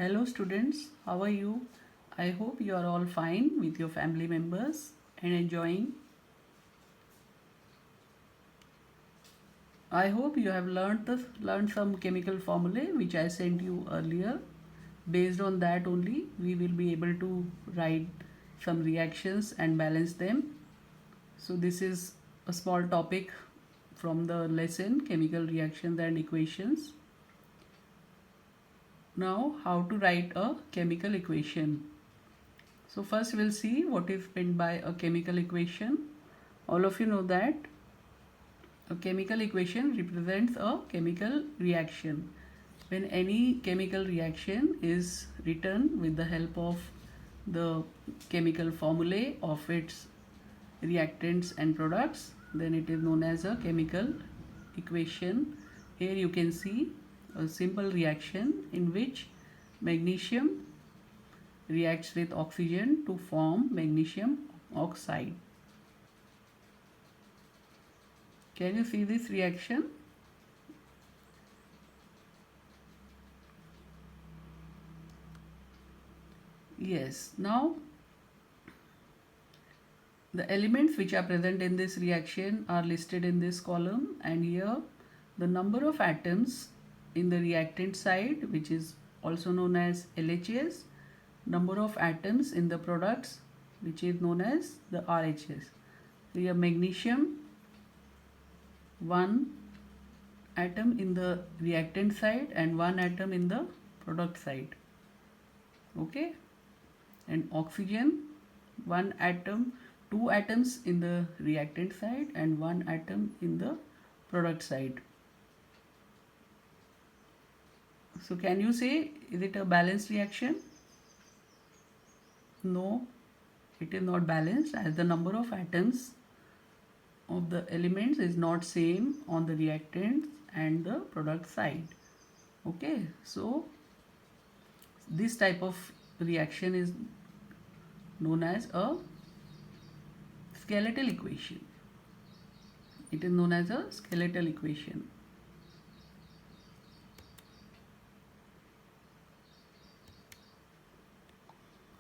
Hello students, how are you? I hope you are all fine with your family members and enjoying. I hope you have learned some chemical formulae which I sent you earlier. Based on that only we will be able to write some reactions and balance them. So this is a small topic from the lesson chemical reactions and equations. Now how to write a chemical equation. So first we'll see what is meant by a chemical equation. All of you know that a chemical equation represents a chemical reaction. When any chemical reaction is written with the help of the chemical formulae of its reactants and products, then it is known as a chemical equation. Here you can see a simple reaction in which magnesium reacts with oxygen to form magnesium oxide. Can you see this reaction? Yes. Now the elements which are present in this reaction are listed in this column, and here the number of atoms in the reactant side, which is also known as LHS, number of atoms in the products, which is known as the RHS. So here magnesium, one atom in the reactant side and one atom in the product side. Okay, and oxygen, one atom, two atoms in the reactant side and one atom in the product side. So can you say, is it a balanced reaction? No, it is not balanced, as the number of atoms of the elements is not same on the reactant and the product side. Okay, so this type of reaction is known as a skeletal equation. It is known as a skeletal equation.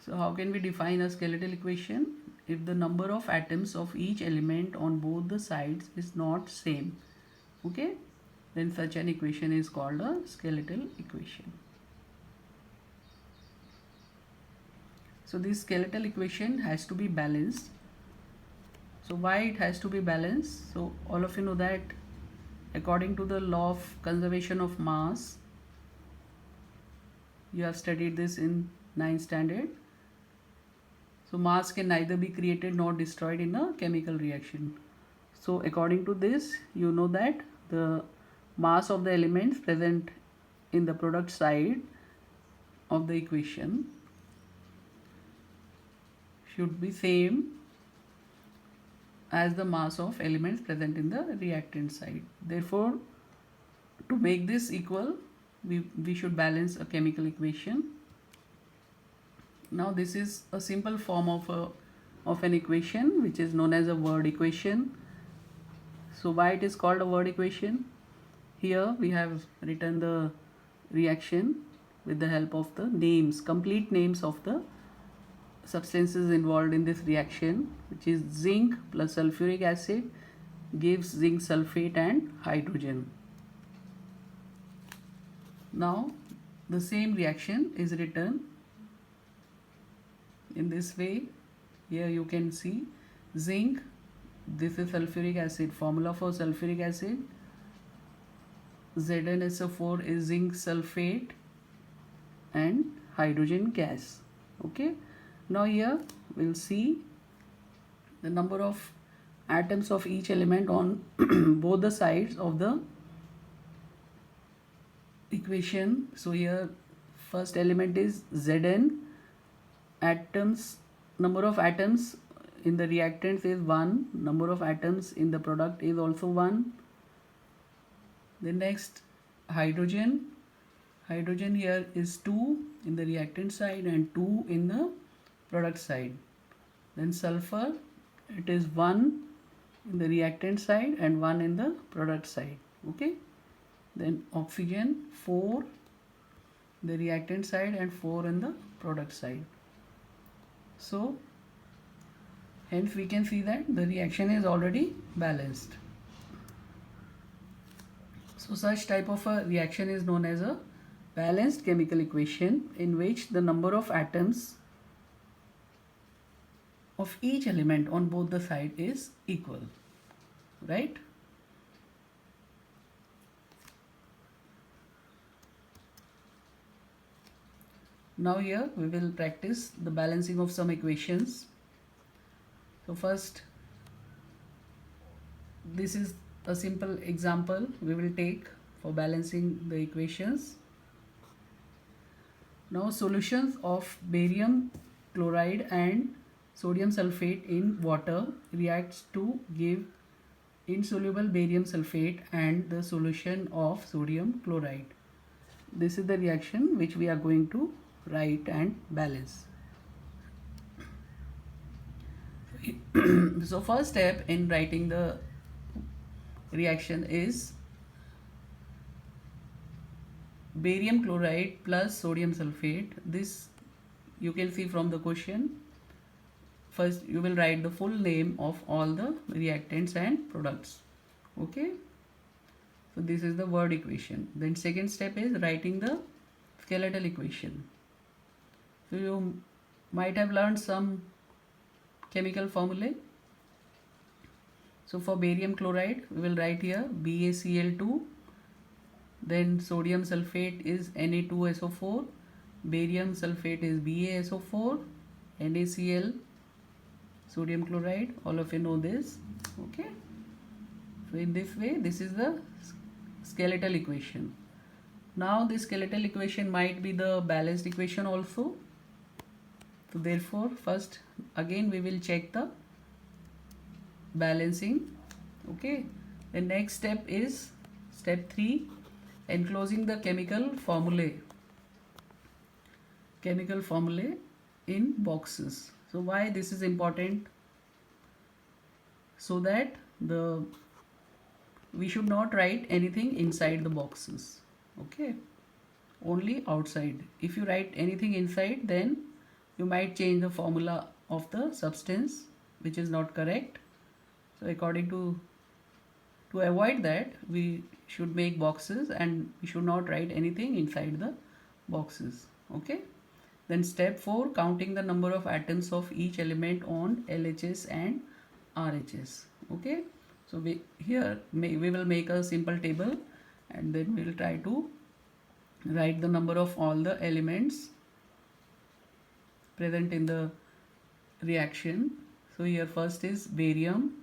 So how can we define a skeletal equation? If the number of atoms of each element on both the sides is not same, okay, then such an equation is called a skeletal equation. So this skeletal equation has to be balanced. So why it has to be balanced? So all of you know that according to the law of conservation of mass, you have studied this in 9th standard. So mass can neither be created nor destroyed in a chemical reaction. So according to this, you know that the mass of the elements present in the product side of the equation should be same as the mass of elements present in the reactant side. Therefore, to make this equal, we should balance a chemical equation. Now this is a simple form of an equation which is known as a word equation. So why it is called a word equation? Here we have written the reaction with the help of the names, complete names of the substances involved in this reaction, which is zinc plus sulfuric acid gives zinc sulfate and hydrogen. Now the same reaction is written in this way. Here you can see zinc, this is sulfuric acid, formula for sulfuric acid, ZnSO4 is zinc sulfate and hydrogen gas. Okay, now here we'll see the number of atoms of each element on both the sides of the equation. So here first element is Zn, atoms, number of atoms in the reactants is 1, number of atoms in the product is also 1. The next hydrogen, hydrogen here is 2 in the reactant side and 2 in the product side. Then sulfur, it is 1 in the reactant side and 1 in the product side. Okay, then oxygen 4 the reactant side and 4 in the product side. So hence we can see that the reaction is already balanced. So such type of a reaction is known as a balanced chemical equation, in which the number of atoms of each element on both the side is equal, right? Now here we will practice the balancing of some equations. So first, this is a simple example we will take for balancing the equations. Now solutions of barium chloride and sodium sulfate in water reacts to give insoluble barium sulfate and the solution of sodium chloride. This is the reaction which we are going to write and balance. So first step in writing the reaction is barium chloride plus sodium sulfate. This you can see from the question. First you will write the full name of all the reactants and products. Okay, so this is the word equation. Then second step is writing the skeletal equation. So you might have learned some chemical formulae. So for barium chloride we will write here BaCl2, then sodium sulfate is Na2SO4, barium sulfate is BaSO4, NaCl, sodium chloride, all of you know this. Okay, so in this way this is the skeletal equation. Now this skeletal equation might be the balanced equation also. So therefore first again we will check the balancing. Okay, the next step is step 3, enclosing the chemical formulae in boxes. So why this is important? So that we should not write anything inside the boxes. Okay, only outside. If you write anything inside, then you might change the formula of the substance, which is not correct. So according to avoid that, we should make boxes and we should not write anything inside the boxes. Okay, then step 4, counting the number of atoms of each element on LHS and RHS. Okay, so we will make a simple table and then we will try to write the number of all the elements present in the reaction. So here first is barium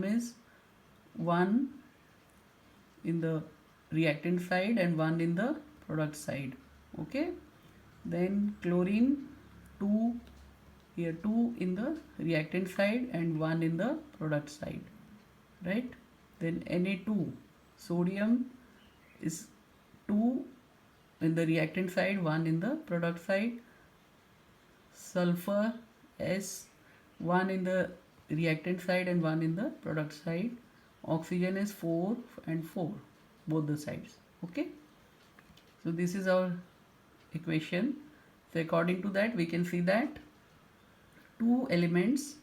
is 1 in the reactant side and 1 in the product side. Okay, then chlorine 2, here 2 in the reactant side and 1 in the product side, right? Then Na2, sodium is 2 in the reactant side, 1 in the product side. Sulfur S, 1 in the reactant side and 1 in the product side. Oxygen is 4 and 4, both the sides. Okay, so this is our equation. So according to that we can see that 2 elements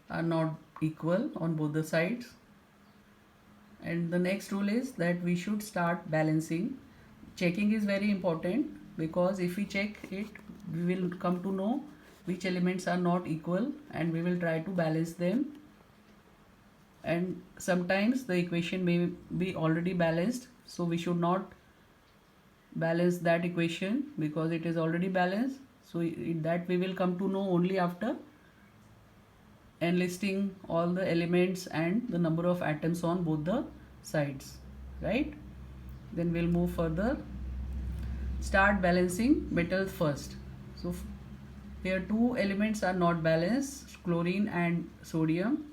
are not equal on both the sides, and the next rule is that we should start balancing. Checking is very important, because if we check it we will come to know which elements are not equal and we will try to balance them. And sometimes the equation may be already balanced, so we should not balance that equation because it is already balanced. So that we will come to know only after enlisting all the elements and the number of atoms on both the sides, right? Then we'll move further. Start balancing metals first. So here 2 elements are not balanced, chlorine and sodium.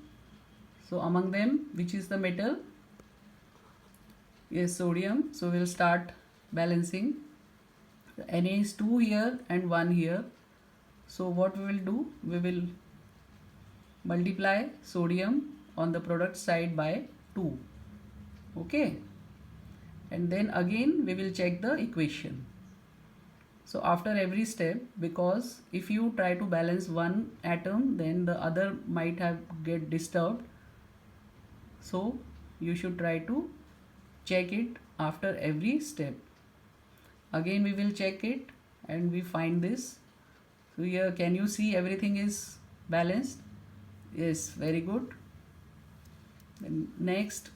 So among them, which is the metal? Yes, sodium. So we'll start balancing. Na is 2 here and 1 here. So what we will do? We will multiply sodium on the product side by 2. Okay. And then again we will check the equation. So after every step, because if you try to balance one atom, then the other might have get disturbed. So you should try to check it after every step. Again we will check it and we find this. So here, can you see everything is balanced? Yes, very good. Then next,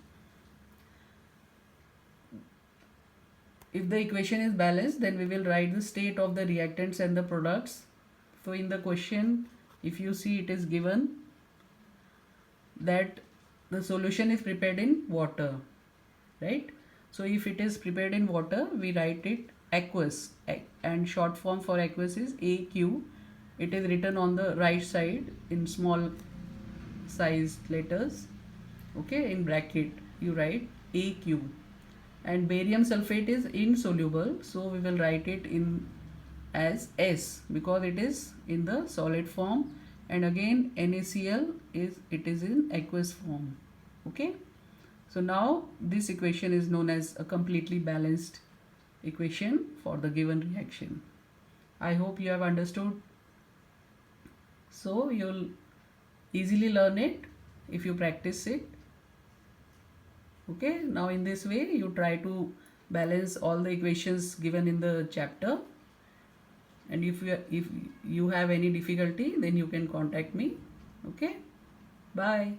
if the equation is balanced, then we will write the state of the reactants and the products. So in the question, if you see, it is given that the solution is prepared in water, right? So if it is prepared in water, we write it aqueous, and short form for aqueous is AQ. It is written on the right side in small sized letters. Okay, in bracket you write AQ. And barium sulfate is insoluble, so we will write it in as S because it is in the solid form, and again NaCl is in aqueous form. Okay, so now this equation is known as a completely balanced equation for the given reaction. I hope you have understood. So you'll easily learn it if you practice it. Okay, now in this way you try to balance all the equations given in the chapter, and if you have any difficulty, then you can contact me. Okay, bye.